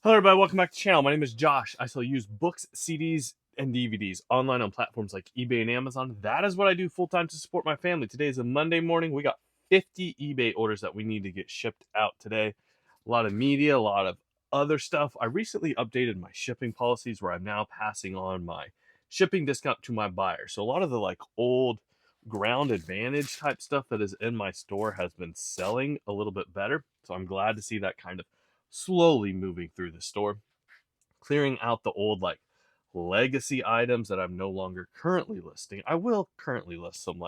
Hello, everybody. Welcome back to the channel. My name is Josh. I sell used books, CDs, and DVDs online on platforms like eBay and Amazon. That is what I do full time to support my family. Today is a Monday morning. We got 50 eBay orders that we need to get shipped out today. A lot of media, a lot of other stuff. I recently updated my shipping policies where I'm now passing on my shipping discount to my buyer. So a lot of the old ground advantage type stuff that is in my store has been selling a little bit better. So I'm glad to see that kind of slowly moving through the store, clearing out the old legacy items that I'm no longer currently listing. I will currently list some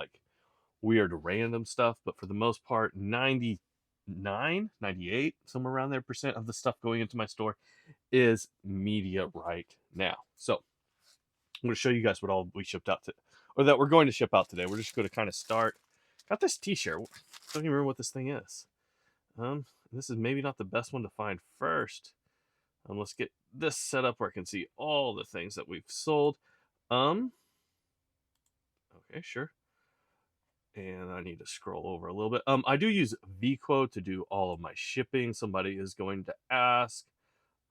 weird random stuff, but for the most part, 99, 98, somewhere around there percent of the stuff going into my store is media right now. So I'm going to show you guys what all we shipped out to, or that we're going to ship out today. We're just going to kind of start. Got this t-shirt. Don't even remember what this thing is. This is maybe not the best one to find first. Let's get this set up where I can see all the things that we've sold. Okay, sure. And I need to scroll over a little bit. I do use VQuote to do all of my shipping. Somebody is going to ask.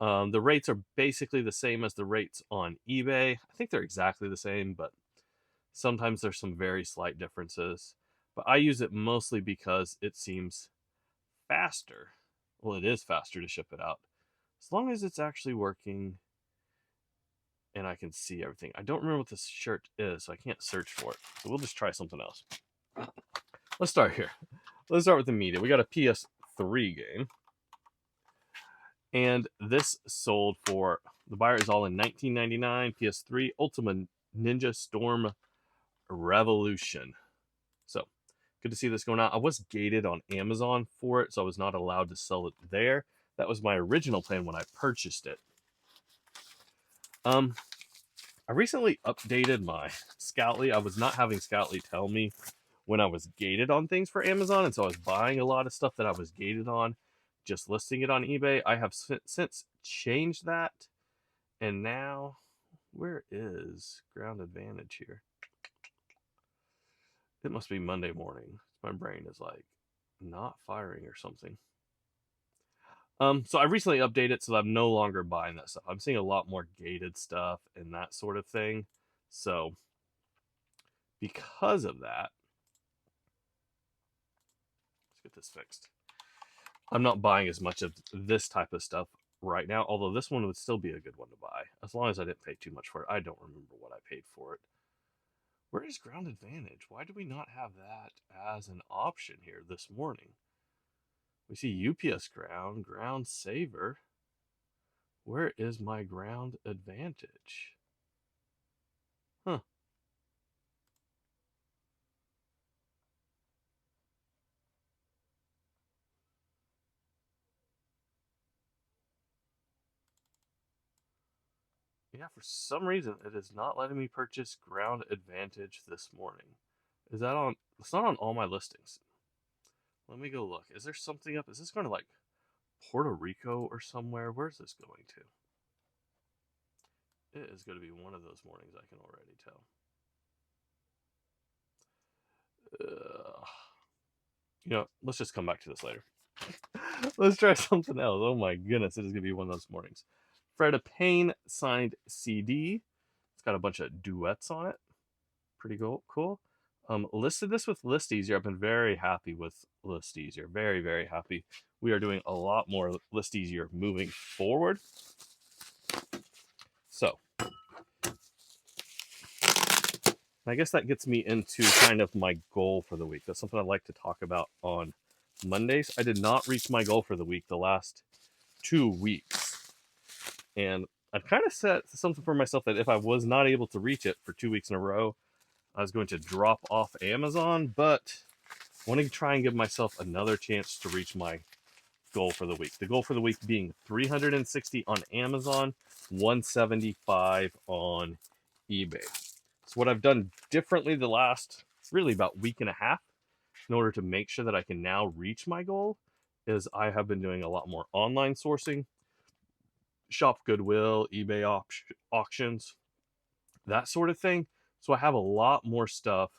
The rates are basically the same as the rates on eBay. I think they're exactly the same, but sometimes there's some very slight differences. But I use it mostly because it seems faster. Well, it is faster to ship it out. As long as it's actually working and I can see everything. I don't remember what this shirt is, so I can't search for it. So we'll just try something else. Let's start here. Let's start with the media. We got a PS3 game. And this sold for, the buyer is all in $19.99, PS3 Ultimate Ninja Storm Revolution. So, good to see this going out. I was gated on Amazon for it, so I was not allowed to sell it there. That was my original plan when I purchased it. I recently updated my Scoutly. I was not having Scoutly tell me when I was gated on things for Amazon, and so I was buying a lot of stuff that I was gated on, just listing it on eBay. I have since changed that, and now, where is Ground Advantage here? It must be Monday morning. My brain is not firing or something. So I recently updated it so that I'm no longer buying that stuff. I'm seeing a lot more gated stuff and that sort of thing. So because of that, let's get this fixed. I'm not buying as much of this type of stuff right now, although this one would still be a good one to buy, as long as I didn't pay too much for it. I don't remember what I paid for it. Where is Ground Advantage? Why do we not have that as an option here this morning? We see UPS Ground Saver. Where is my Ground Advantage? Huh. Yeah, for some reason, it is not letting me purchase Ground Advantage this morning. Is that on? It's not on all my listings. Let me go look. Is there something up? Is this going to Puerto Rico or somewhere? Where's this going to? It is going to be one of those mornings, I can already tell. Let's just come back to this later. Let's try something else. Oh my goodness, it is going to be one of those mornings. Freda Payne signed CD. It's got a bunch of duets on it. Pretty cool. Listed this with List Easier. I've been very happy with List Easier. Very, very happy. We are doing a lot more List Easier moving forward. So, I guess that gets me into kind of my goal for the week. That's something I like to talk about on Mondays. I did not reach my goal for the week the last 2 weeks. And I've kind of set something for myself that if I was not able to reach it for 2 weeks in a row, I was going to drop off Amazon, but I want to try and give myself another chance to reach my goal for the week. The goal for the week being 360 on Amazon, 175 on eBay. So what I've done differently the last really about week and a half in order to make sure that I can now reach my goal is I have been doing a lot more online sourcing, Shop Goodwill, eBay auctions, that sort of thing. So I have a lot more stuff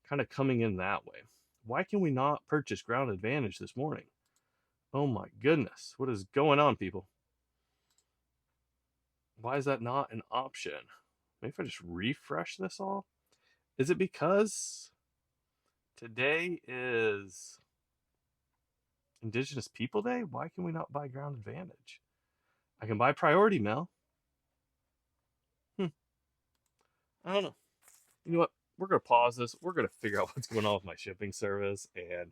kind of coming in that way. Why can we not purchase Ground Advantage this morning? Oh my goodness. What is going on, people? Why is that not an option? Maybe if I just refresh this all? Is it because today is Indigenous People Day? Why can we not buy Ground Advantage? I can buy Priority Mail. I don't know. You know what? We're going to pause this. We're going to figure out what's going on with my shipping service, and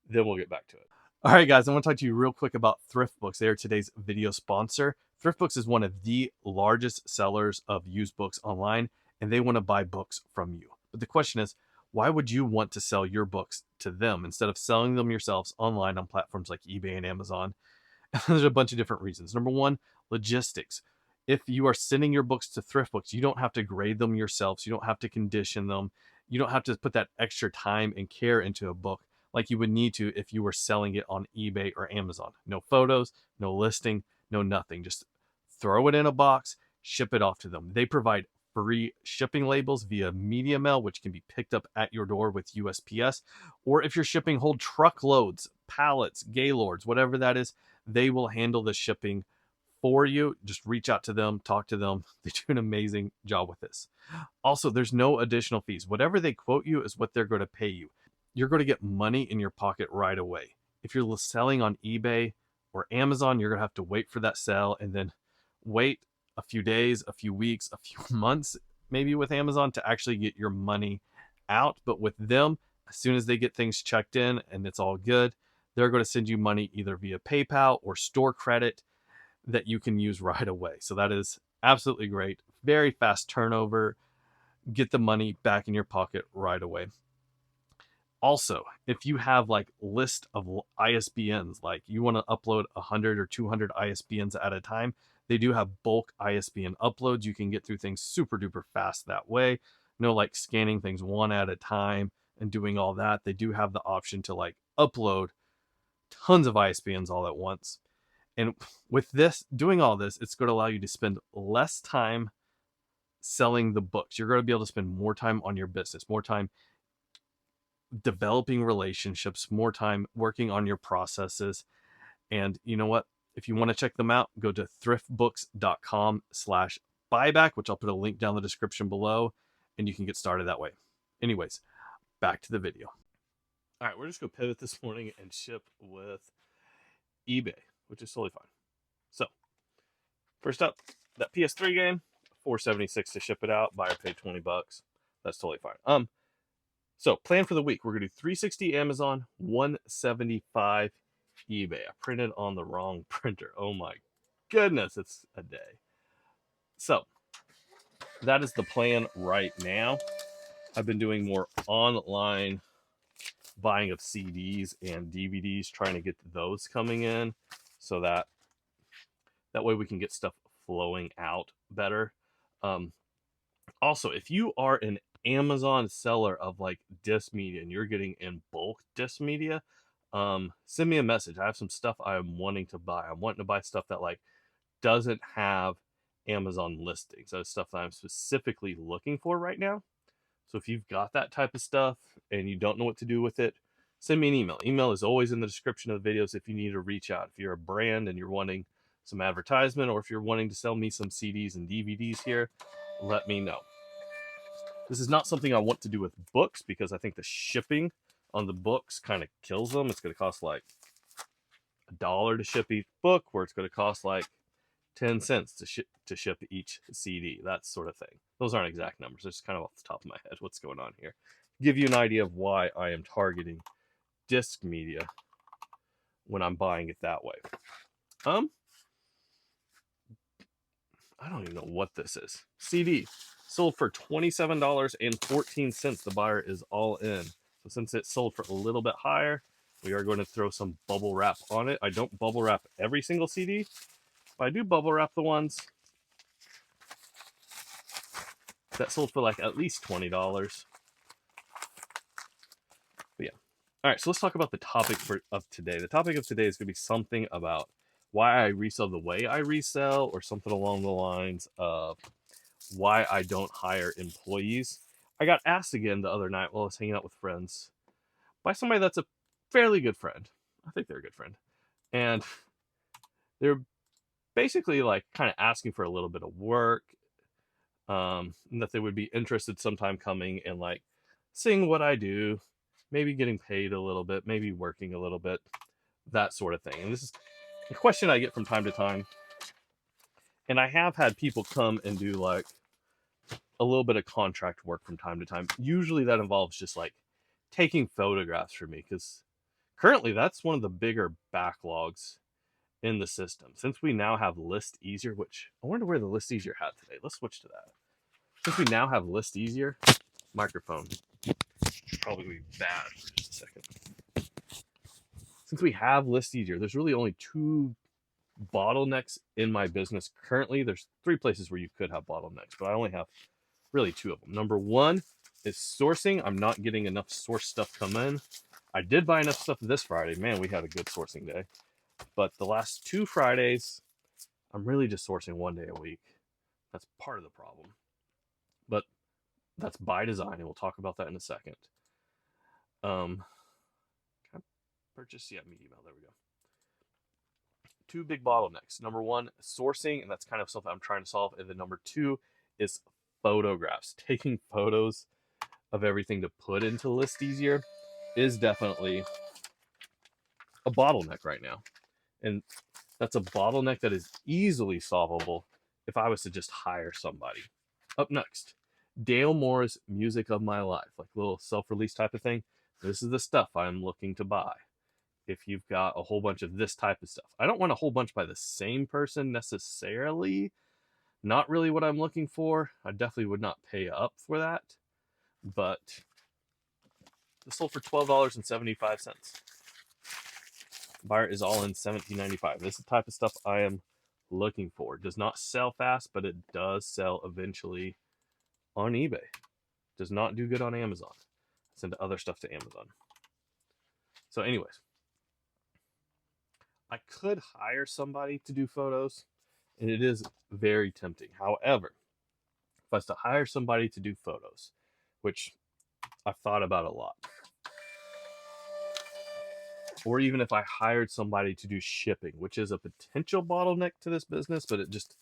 then we'll get back to it. All right, guys, I want to talk to you real quick about Thrift Books. They are today's video sponsor. Thrift Books is one of the largest sellers of used books online, and they want to buy books from you. But the question is, why would you want to sell your books to them instead of selling them yourselves online on platforms like eBay and Amazon? There's a bunch of different reasons. Number one, logistics. If you are sending your books to Thrift Books, you don't have to grade them yourself. So you don't have to condition them. You don't have to put that extra time and care into a book like you would need to if you were selling it on eBay or Amazon. No photos, no listing, no nothing. Just throw it in a box, ship it off to them. They provide free shipping labels via media mail, which can be picked up at your door with USPS. Or if you're shipping whole truckloads, pallets, gaylords, whatever that is, they will handle the shipping for you. Just reach out to them, talk to them. They do an amazing job with this. Also, there's no additional fees. Whatever they quote you is what they're going to pay you. You're going to get money in your pocket right away. If you're selling on eBay or Amazon, you're going to have to wait for that sale and then wait a few days, a few weeks, a few months, maybe with Amazon to actually get your money out. But with them, as soon as they get things checked in and it's all good, they're going to send you money either via PayPal or store credit that you can use right away. So that is absolutely great. Very fast turnover. Get the money back in your pocket right away. Also, if you have like list of ISBNs, like you want to upload 100 or 200 ISBNs at a time, they do have bulk ISBN uploads. You can get through things super duper fast that way. No like scanning things one at a time and doing all that. They do have the option to like upload tons of ISBNs all at once. And with this, doing all this, it's going to allow you to spend less time selling the books. You're going to be able to spend more time on your business, more time developing relationships, more time working on your processes. And you know what? If you want to check them out, go to thriftbooks.com/buyback, which I'll put a link down in the description below, and you can get started that way. Anyways, back to the video. All right, we're just going to pivot this morning and ship with eBay, which is totally fine. So, first up, that PS3 game, $476 to ship it out. Buyer paid $20. That's totally fine. So plan for the week. We're gonna do 360 Amazon, 175 eBay. I printed on the wrong printer. Oh my goodness, it's a day. So that is the plan right now. I've been doing more online buying of CDs and DVDs, trying to get those coming in so that way we can get stuff flowing out better. Also, if you are an Amazon seller of like disc media and you're getting in bulk disc media, send me a message. I have some stuff I'm wanting to buy. I'm wanting to buy stuff that like doesn't have Amazon listings. That's stuff that I'm specifically looking for right now. So if you've got that type of stuff and you don't know what to do with it, send me an email. Email is always in the description of the videos if you need to reach out. If you're a brand and you're wanting some advertisement, or if you're wanting to sell me some CDs and DVDs here, let me know. This is not something I want to do with books because I think the shipping on the books kind of kills them. It's going to cost like $1 to ship each book, where it's going to cost like 10 cents to ship each CD, that sort of thing. Those aren't exact numbers. It's just kind of off the top of my head what's going on here. Give you an idea of why I am targeting disc media when I'm buying it that way. I don't even know what this is. CD sold for $27.14. The buyer is all in. So since it sold for a little bit higher, we are going to throw some bubble wrap on it. I don't bubble wrap every single CD, but I do bubble wrap the ones that sold for like at least $20. But yeah. All right, so let's talk about the topic of today. The topic of today is going to be something about why I resell the way I resell, or something along the lines of why I don't hire employees. I got asked again the other night while I was hanging out with friends by somebody that's a fairly good friend. I think they're a good friend. And they're basically like kind of asking for a little bit of work, and that they would be interested sometime coming and like seeing what I do, maybe getting paid a little bit, maybe working a little bit, that sort of thing. And this is a question I get from time to time. And I have had people come and do like a little bit of contract work from time to time. Usually that involves just like taking photographs for me, because currently that's one of the bigger backlogs in the system. Since we now have List Easier, which I wonder where the List Easier hat today. Let's switch to that. Since we now have List Easier, microphone probably be bad for just a second. Since we have List Easier, there's really only two bottlenecks in my business currently. There's three places where you could have bottlenecks, but I only have really two of them. Number one is sourcing. I'm not getting enough source stuff come in. I did buy enough stuff this Friday. Man, we had a good sourcing day. But the last 2 Fridays, I'm really just sourcing 1 day a week. That's part of the problem. But that's by design, and we'll talk about that in a second. Can I purchase? Yeah, media mail. There we go. Two big bottlenecks. Number one, sourcing, and that's kind of something I'm trying to solve. And then number two is photographs. Taking photos of everything to put into List Easier is definitely a bottleneck right now. And that's a bottleneck that is easily solvable if I was to just hire somebody. Up next, Dale Moore's Music of My Life, like a little self-release type of thing. This is the stuff I'm looking to buy. If you've got a whole bunch of this type of stuff, I don't want a whole bunch by the same person necessarily. Not really what I'm looking for. I definitely would not pay up for that. But this sold for $12.75. Buyer is all in $17.95. This is the type of stuff I am looking for. It does not sell fast, but it does sell eventually on eBay. Does not do good on Amazon. I send other stuff to Amazon. So anyways, I could hire somebody to do photos, and it is very tempting. However, if I was to hire somebody to do photos, which I've thought about a lot, or even if I hired somebody to do shipping, which is a potential bottleneck to this business, but it just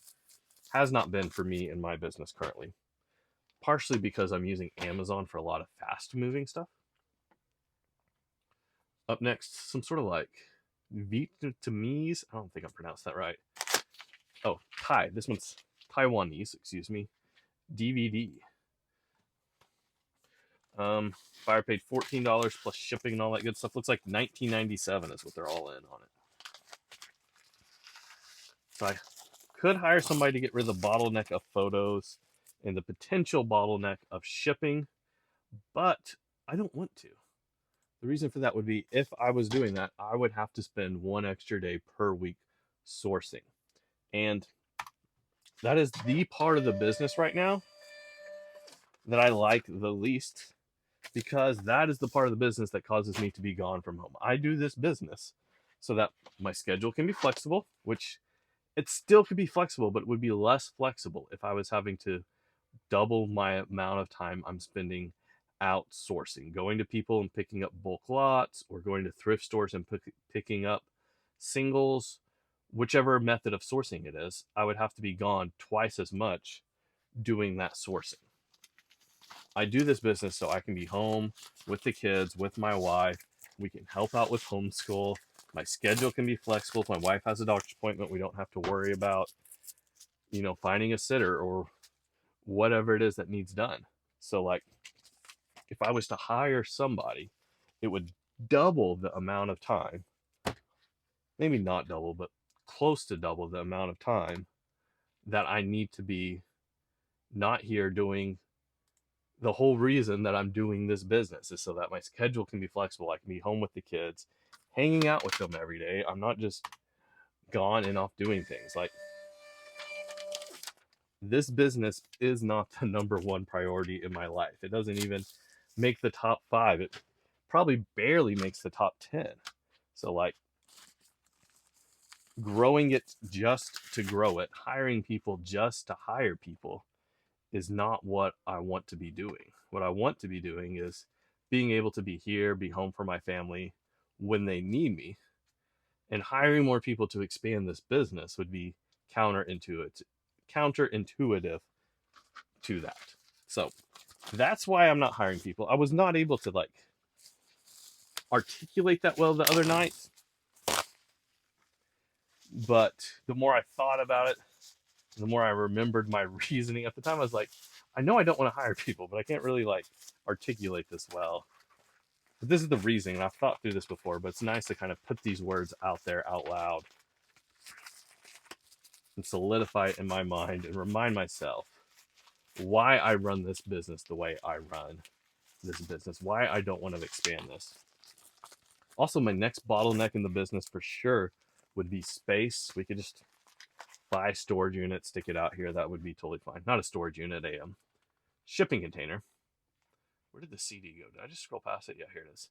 has not been for me in my business currently. Partially because I'm using Amazon for a lot of fast moving stuff. Up next, some sort of like Vietnamese. I don't think I pronounced that right. Oh, Thai. This one's Taiwanese, excuse me. DVD. Buyer paid $14 plus shipping and all that good stuff. Looks like $19.97 is what they're all in on it. So I could hire somebody to get rid of the bottleneck of photos and the potential bottleneck of shipping, but I don't want to. The reason for that would be if I was doing that, I would have to spend 1 extra day per week sourcing. And that is the part of the business right now that I like the least, because that is the part of the business that causes me to be gone from home. I do this business so that my schedule can be flexible, which it still could be flexible, but it would be less flexible if I was having to double my amount of time I'm spending outsourcing, going to people and picking up bulk lots, or going to thrift stores and picking up singles. Whichever method of sourcing it is, I would have to be gone twice as much doing that sourcing. I do this business so I can be home with the kids, with my wife. We can help out with homeschool. My schedule can be flexible. If my wife has a doctor's appointment, we don't have to worry about, finding a sitter or whatever it is that needs done. So like, if I was to hire somebody, it would double the amount of time, maybe not double, but close to double the amount of time that I need to be not here doing. The whole reason that I'm doing this business is so that my schedule can be flexible. I can be home with the kids, hanging out with them every day. I'm not just gone and off doing things. Like, this business is not the number one priority in my life. It doesn't even make the top 5. It probably barely makes the top 10. So like, growing it just to grow it, hiring people just to hire people, is not what I want to be doing. What I want to be doing is being able to be here, be home for my family when they need me. And hiring more people to expand this business would be counterintuitive to that. So that's why I'm not hiring people. I was not able to like articulate that well the other night, but the more I thought about it, the more I remembered my reasoning at the time. I was like, I know I don't want to hire people, but I can't really like articulate this well. But this is the reasoning, and I've thought through this before, but it's nice to kind of put these words out there out loud and solidify it in my mind and remind myself why I run this business the way I run this business, why I don't want to expand this. Also, my next bottleneck in the business for sure would be space. We could just buy a storage unit, stick it out here. That would be totally fine. Not a storage unit, a shipping container. Where did the CD go? Did I just scroll past it? Yeah, here it is.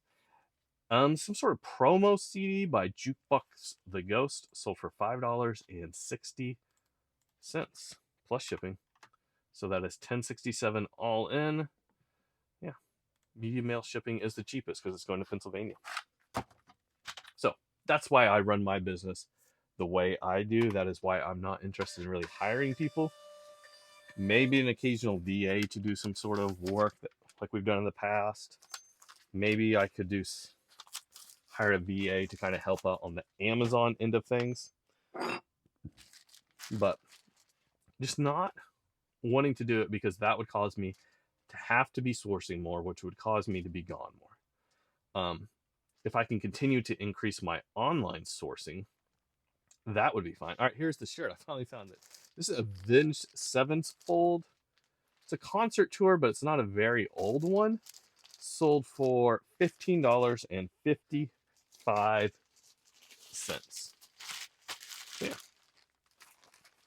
Some sort of promo CD by Jukebox the Ghost, sold for $5.60 plus shipping. So that is $10.67 all in. Yeah, medium mail shipping is the cheapest because it's going to Pennsylvania. So that's why I run my business the way I do. That is why I'm not interested in really hiring people. Maybe an occasional VA to do some sort of work like we've done in the past. Maybe I could hire a VA to kind of help out on the Amazon end of things. But just not wanting to do it because that would cause me to have to be sourcing more, which would cause me to be gone more. If I can continue to increase my online sourcing, that would be fine. All right, here's the shirt. I finally found it. This is a Avenged Sevenfold. It's a concert tour, but it's not a very old one. Sold for $15.55. Yeah,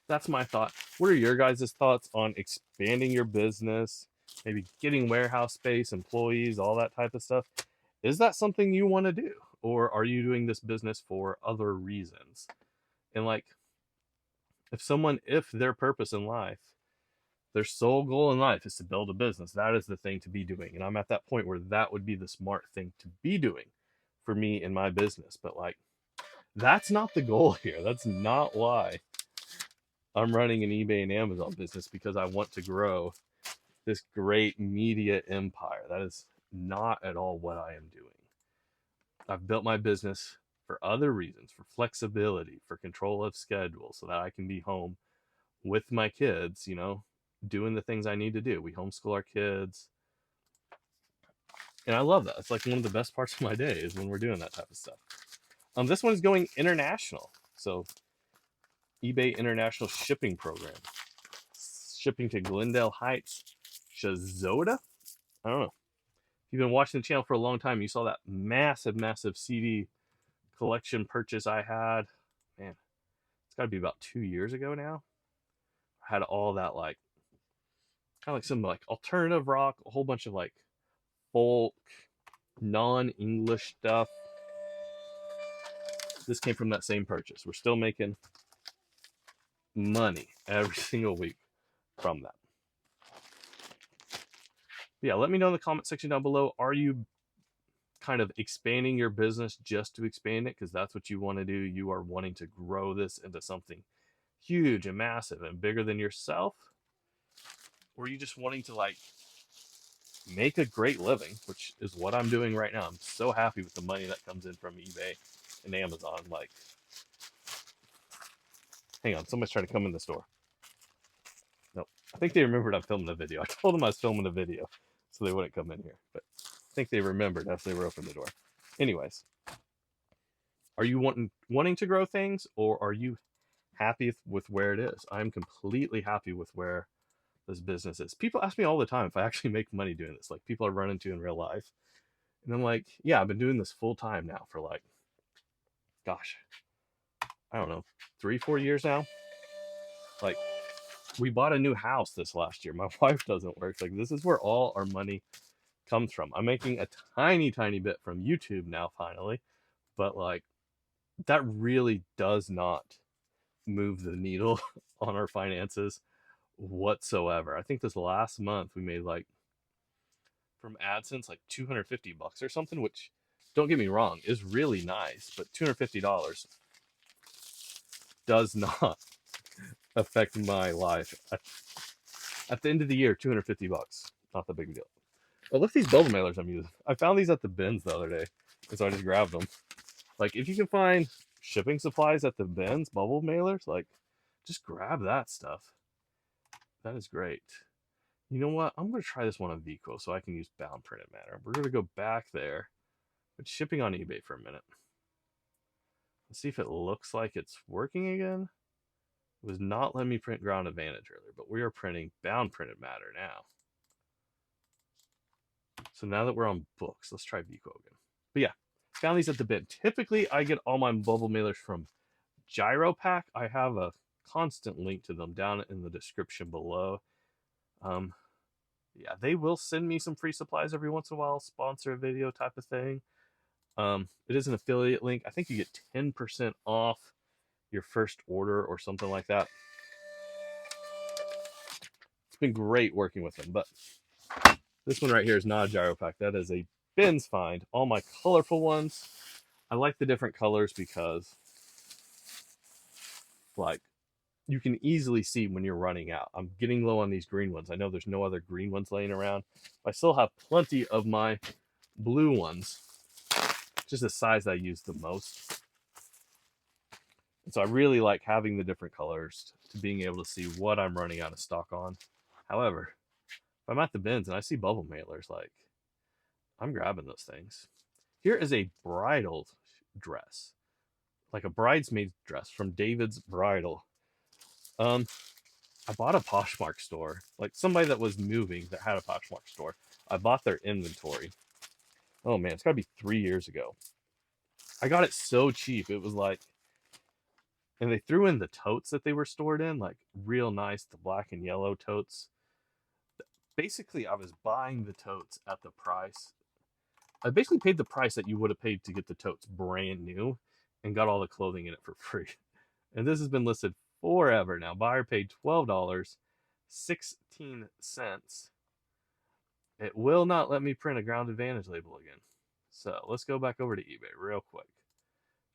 that's my thought. What are your guys' thoughts on expanding your business, maybe getting warehouse space, employees, all that type of stuff? Is that something you want to do, or are you doing this business for other reasons? And like, if their purpose in life, their sole goal in life is to build a business, that is the thing to be doing. And I'm at that point where that would be the smart thing to be doing for me in my business. But like, that's not the goal here. That's not why I'm running an eBay and Amazon business, because I want to grow this great media empire. That is not at all what I am doing. I've built my business for other reasons, for flexibility, for control of schedule, so that I can be home with my kids, doing the things I need to do. We homeschool our kids. And I love that. It's like one of the best parts of my day is when we're doing that type of stuff. This one's going international. So eBay International Shipping Program. Shipping to Glendale Heights, Shazota. I don't know. If you've been watching the channel for a long time, you saw that massive CD collection purchase I had. Man, it's got to be about 2 years ago now. I had all that like, kind of like some like alternative rock, a whole bunch of like folk, non-English stuff. This came from that same purchase. We're still making money every single week from that. Yeah, let me know in the comment section down below. Are you kind of expanding your business just to expand it because that's what you want to do? You are wanting to grow this into something huge and massive and bigger than yourself? Or are you just wanting to like make a great living, which is what I'm doing right now? I'm so happy with the money that comes in from eBay and Amazon. Like, hang on, somebody's trying to come in the store. Nope. I think they remembered I'm filming the video. I told them I was filming the video so they wouldn't come in here, but I think they remembered as they were opening the door. Anyways, are you wanting to grow things, or are you happy with where it is? I'm completely happy with where this business is. People ask me all the time if I actually make money doing this, like people I run into in real life. And I'm like, yeah, I've been doing this full time now for like, gosh, I don't know, 3-4 years now. Like, we bought a new house this last year. My wife doesn't work. Like, this is where all our money comes from. I'm making a tiny bit from YouTube now, finally, but like, that really does not move the needle on our finances whatsoever. I think this last month we made like, from AdSense, like $250 or something, which, don't get me wrong, is really nice, but $250 does not affect my life. At the end of the year, $250. Not the big deal. Oh, look at these bubble mailers I'm using. I found these at the bins the other day, and so I just grabbed them. Like, if you can find shipping supplies at the bins, bubble mailers, like, just grab that stuff. That is great. You know what? I'm going to try this one on Vico so I can use bound printed matter. We're going to go back there, but shipping on eBay for a minute. Let's see if it looks like it's working again. It was not letting me print ground advantage earlier, but we are printing bound printed matter now. So now that we're on books, let's try Vico again. But yeah, found these at the bin. Typically, I get all my bubble mailers from GyroPack. I have a constant link to them down in the description below. Yeah, they will send me some free supplies every once in a while, sponsor a video type of thing. It is an affiliate link. I think you get 10% off your first order or something like that. It's been great working with them, but this one right here is not a GyroPack. That is a bins find. All my colorful ones. I like the different colors because, like, you can easily see when you're running out. I'm getting low on these green ones. I know there's no other green ones laying around. I still have plenty of my blue ones. Just the size I use the most. And so I really like having the different colors to being able to see what I'm running out of stock on. However, if I'm at the bins and I see bubble mailers, like, I'm grabbing those things. Here is a bridal dress, like a bridesmaid dress from David's Bridal. I bought a Poshmark store, like somebody that was moving that had a Poshmark store. I bought their inventory. Oh man, it's gotta be 3 years ago. I got it so cheap. It was like, and they threw in the totes that they were stored in, like real nice, the black and yellow totes. Basically, I was buying the totes at the price. I basically paid the price that you would have paid to get the totes brand new and got all the clothing in it for free. And this has been listed forever now. Buyer paid $12.16. It will not let me print a ground advantage label again. So let's go back over to eBay real quick.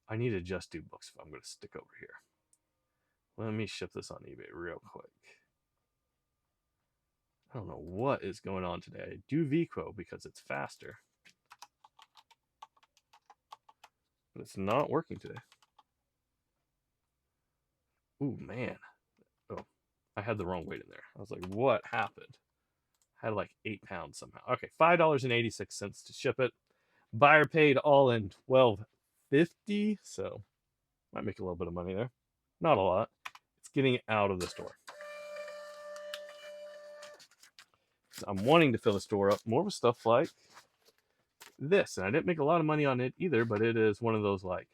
I need to just do books if I'm going to stick over here. Let me ship this on eBay real quick. I don't know what is going on today. I do Vico because it's faster. But it's not working today. Ooh, man. Oh, I had the wrong weight in there. I was like, what happened? I had like 8 pounds somehow. Okay, $5.86 to ship it. Buyer paid all in $12.50, so might make a little bit of money there. Not a lot. It's getting out of the store. So I'm wanting to fill the store up more with stuff like this, and I didn't make a lot of money on it either, but it is one of those like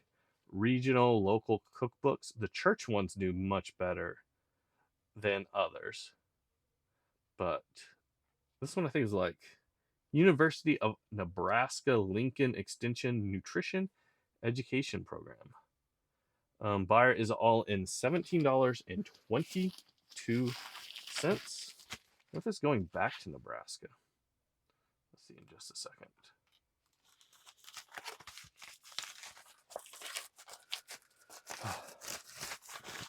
regional local cookbooks. The church ones do much better than others, but this one I think is like University of Nebraska Lincoln Extension Nutrition Education Program. Buyer is all in $17.22. What if it's going back to Nebraska? Let's see in just a second.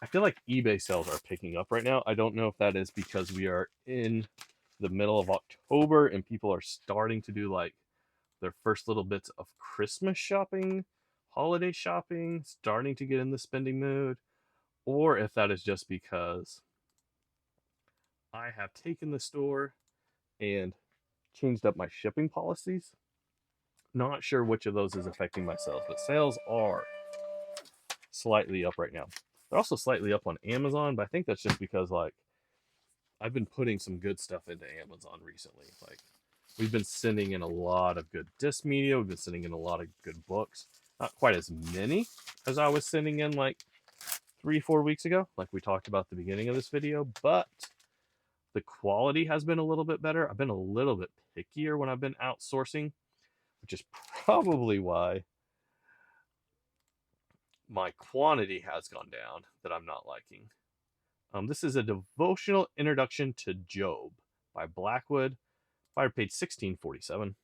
I feel like eBay sales are picking up right now. I don't know if that is because we are in the middle of October and people are starting to do like their first little bits of Christmas shopping, holiday shopping, starting to get in the spending mood, or if that is just because I have taken the store and changed up my shipping policies. Not sure which of those is affecting my sales, but sales are slightly up right now. They're also slightly up on Amazon, but I think that's just because like I've been putting some good stuff into Amazon recently. Like we've been sending in a lot of good disc media, we've been sending in a lot of good books. Not quite as many as I was sending in like 3-4 weeks ago, like we talked about at the beginning of this video, but the quality has been a little bit better. I've been a little bit pickier when I've been outsourcing, which is probably why my quantity has gone down that I'm not liking. This is a devotional introduction to Job by Blackwood. Buyer paid $16.47.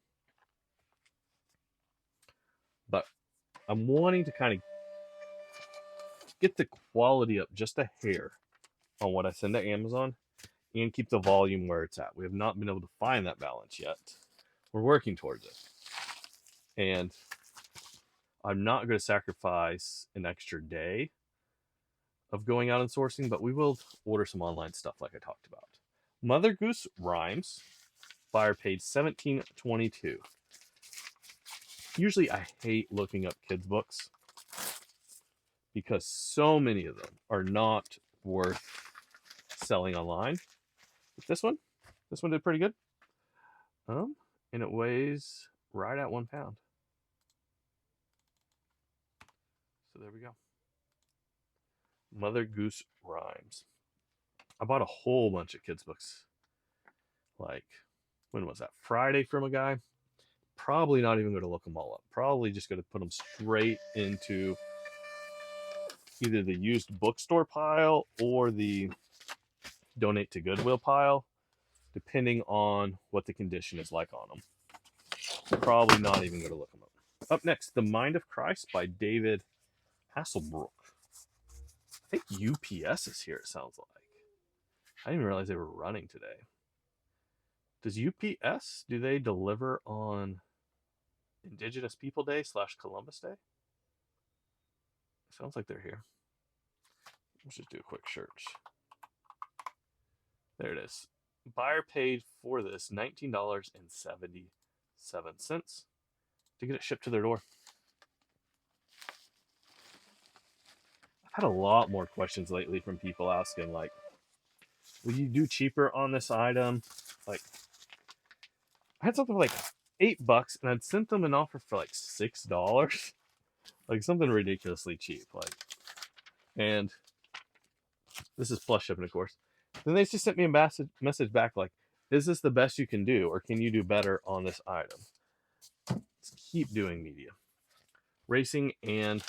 But I'm wanting to kind of get the quality up just a hair on what I send to Amazon and keep the volume where it's at. We have not been able to find that balance yet. We're working towards it. And I'm not going to sacrifice an extra day of going out and sourcing, but we will order some online stuff like I talked about. Mother Goose Rhymes, buyer paid $17.22. Usually I hate looking up kids' books because so many of them are not worth selling online. But this one did pretty good. And it weighs right at 1 pound. So there we go. Mother Goose Rhymes. I bought a whole bunch of kids' books. Like, when was that? Friday from a guy. Probably not even going to look them all up. Probably just going to put them straight into either the used bookstore pile or the donate to Goodwill pile, depending on what the condition is like on them. Probably not even going to look them up. Up next, The Mind of Christ by David Hasselbrook. I think UPS is here, it sounds like. I didn't even realize they were running today. Does UPS, do they deliver on Indigenous People Day / Columbus Day? Sounds like they're here. Let's just do a quick search. There it is. Buyer paid for this $19.77 to get it shipped to their door. I've had a lot more questions lately from people asking, like, will you do cheaper on this item? Like, I had something for like $8 and I'd sent them an offer for like $6. Like something ridiculously cheap. Like, and this is plus shipping, of course. Then they just sent me a message back like, is this the best you can do, or can you do better on this item? Let's keep doing media. Racing and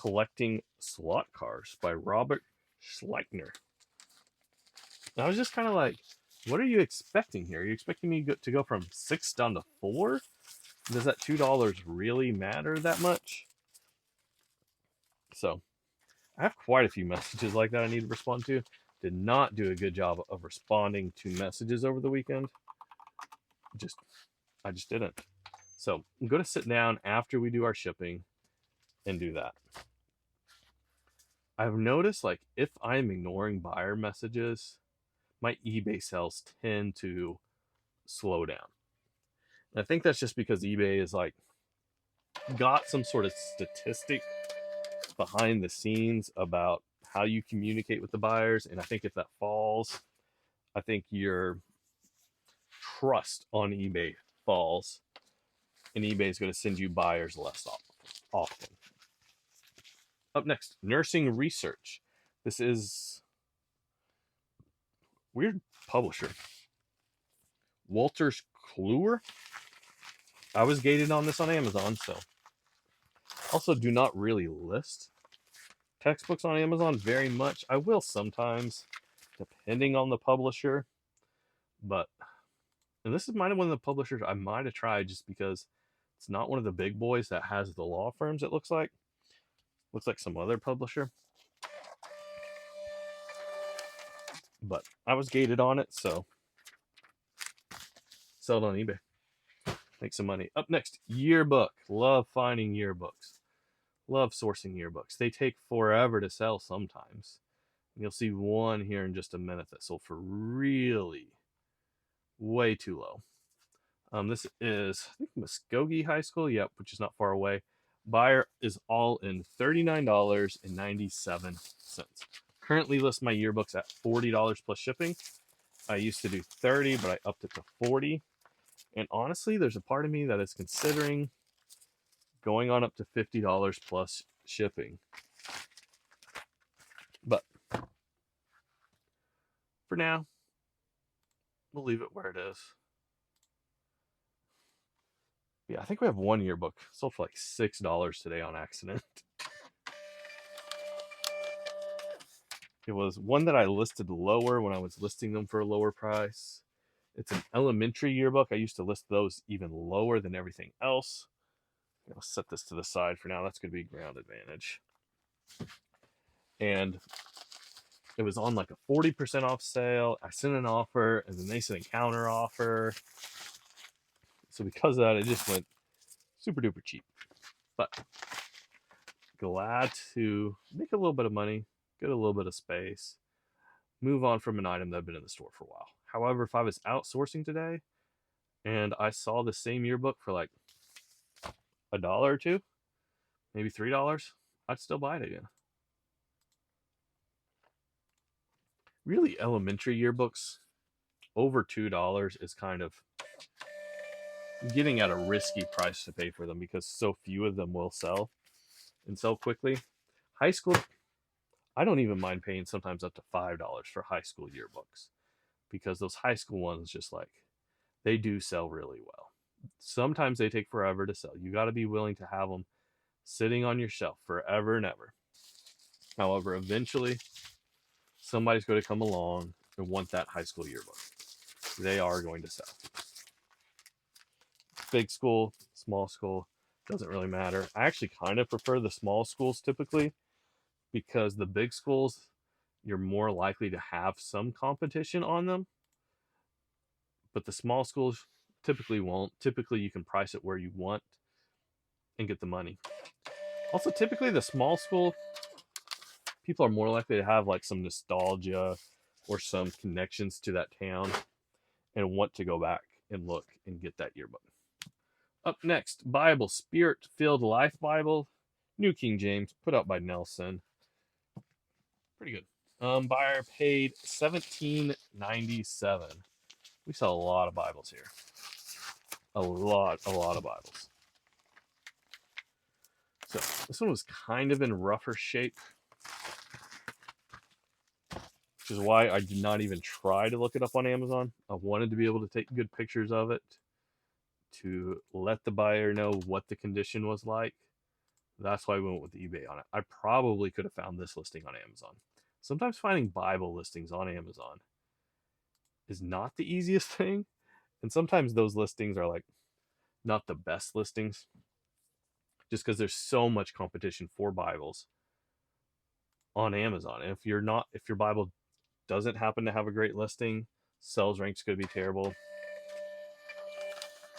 Collecting Slot Cars by Robert Schleichner. And I was just kind of like, what are you expecting here? Are you expecting me to go from 6 down to 4? Does that $2 really matter that much? So I have quite a few messages like that I need to respond to. Did not do a good job of responding to messages over the weekend. I just didn't. So I'm going to sit down after we do our shipping and do that. I've noticed, like, if I'm ignoring buyer messages, my eBay sales tend to slow down. And I think that's just because eBay is like got some sort of statistic behind the scenes about how you communicate with the buyers. And I think if that falls, I think your trust on eBay falls, and eBay is going to send you buyers less often. Up next, Nursing Research. This is weird publisher. Wolters Kluwer. I was gated on this on Amazon, so. Also, do not really list textbooks on Amazon very much. I will sometimes, depending on the publisher. But, and this is one of the publishers I might have tried just because it's not one of the big boys that has the law firms, it looks like. Looks like some other publisher. But I was gated on it, so sell it on eBay. Make some money. Up next, yearbook. Love finding yearbooks. Love sourcing yearbooks. They take forever to sell sometimes. And you'll see one here in just a minute that sold for really way too low. This is, I think, Muskogee High School. Yep, which is not far away. Buyer is all in $39.97. Currently list my yearbooks at $40 plus shipping. I used to do $30, but I upped it to $40. And honestly, there's a part of me that is considering going on up to $50 plus shipping. But for now, we'll leave it where it is. Yeah, I think we have one yearbook sold for like $6 today on accident. It was one that I listed lower when I was listing them for a lower price. It's an elementary yearbook. I used to list those even lower than everything else. I'll set this to the side for now. That's going to be ground advantage. And it was on like a 40% off sale. I sent an offer, and then they sent a counter offer. So because of that, it just went super duper cheap. But glad to make a little bit of money, get a little bit of space, move on from an item that had been in the store for a while. However, if I was outsourcing today and I saw the same yearbook for like $1 or $2, maybe $3, I'd still buy it again. Really, elementary yearbooks over $2 is kind of getting at a risky price to pay for them because so few of them will sell and sell quickly. High school, I don't even mind paying sometimes up to $5 for high school yearbooks because those high school ones just like, they do sell really well. Sometimes they take forever to sell. You got to be willing to have them sitting on your shelf forever and ever. However, eventually somebody's going to come along and want that high school yearbook. They are going to sell. Big school, small school, doesn't really matter. I actually kind of prefer the small schools typically because the big schools, you're more likely to have some competition on them. But the small schools typically won't. Typically, you can price it where you want and get the money. Also, typically the small school, people are more likely to have like some nostalgia or some connections to that town and want to go back and look and get that yearbook. Up next, Bible, Spirit-Filled Life Bible, New King James, put out by Nelson. Pretty good. Buyer paid $17.97. We sell a lot of Bibles here. A lot of Bibles. So this one was kind of in rougher shape, which is why I did not even try to look it up on Amazon. I wanted to be able to take good pictures of it to let the buyer know what the condition was like. That's why we went with eBay on it. I probably could have found this listing on Amazon. Sometimes finding Bible listings on Amazon is not the easiest thing. And sometimes those listings are like not the best listings just because there's so much competition for Bibles on Amazon. And if your Bible doesn't happen to have a great listing, sales rank's going to be terrible.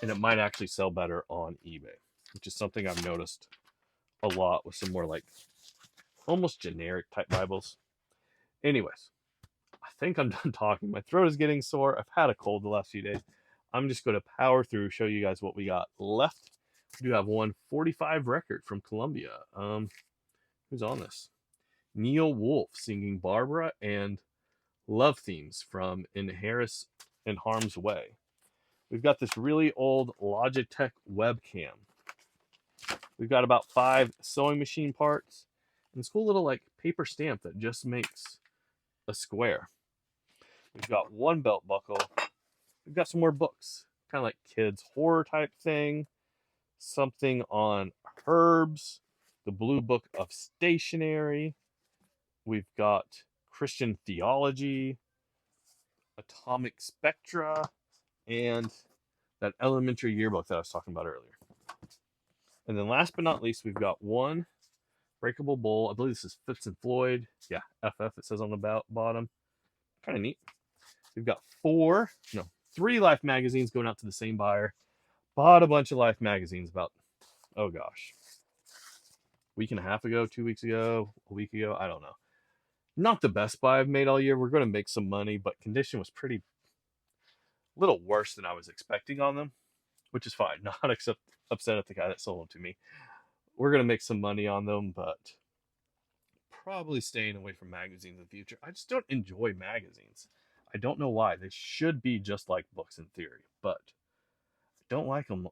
And it might actually sell better on eBay, which is something I've noticed a lot with some more like almost generic type Bibles. Anyways, I think I'm done talking. My throat is getting sore. I've had a cold the last few days. I'm just going to power through, show you guys what we got left. We do have 145 record from Columbia. Who's on this? Neil Wolf singing Barbara and Love Themes from In Harm's Way. We've got this really old Logitech webcam. We've got about 5 sewing machine parts and this cool little like paper stamp that just makes a square. We've got 1 belt buckle. We've got some more books, kind of like kids horror type thing. Something on herbs, the Blue Book of Stationery. We've got Christian theology, atomic spectra, and that elementary yearbook that I was talking about earlier. And then last but not least, we've got 1 breakable bowl. I believe this is Fitz and Floyd. Yeah, FF it says on the bottom. Kind of neat. We've got 3 Life magazines going out to the same buyer. Bought a bunch of Life magazines about, oh gosh, week and a half ago, 2 weeks ago, a week ago, I don't know. Not the best buy I've made all year. We're going to make some money, but condition was pretty little worse than I was expecting on them, which is fine. Not upset at the guy that sold them to me. We're going to make some money on them, but probably staying away from magazines in the future. I just don't enjoy magazines. I don't know why. They should be just like books in theory, but I don't like them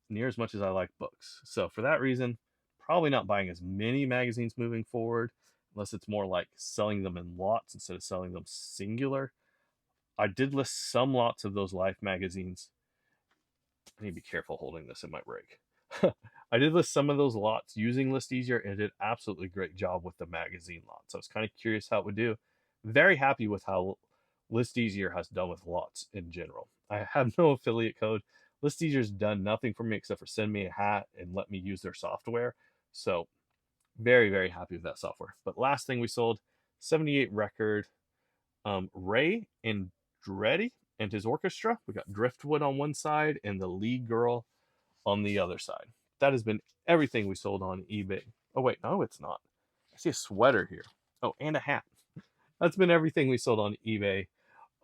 near as much as I like books. So for that reason, probably not buying as many magazines moving forward, unless it's more like selling them in lots instead of selling them singular. I did list some lots of those Life magazines. I need to be careful holding this, it might break. I did list some of those lots using List Easier and it did absolutely great job with the magazine lots. I was kind of curious how it would do. Very happy with how List Easier has done with lots in general. I have no affiliate code. List Easier's done nothing for me except for send me a hat and let me use their software. So very, very happy with that software. But last thing we sold, '78 record. Ray Andretti and his orchestra. We got Driftwood on one side and the lead girl on the other side. That has been everything we sold on eBay. Oh, wait, no, it's not. I see a sweater here. Oh, and a hat. That's been everything we sold on eBay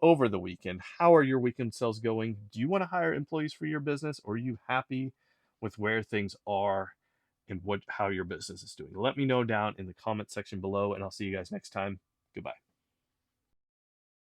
over the weekend. How are your weekend sales going? Do you want to hire employees for your business, or are you happy with where things are and how your business is doing? Let me know down in the comment section below, and I'll see you guys next time. Goodbye.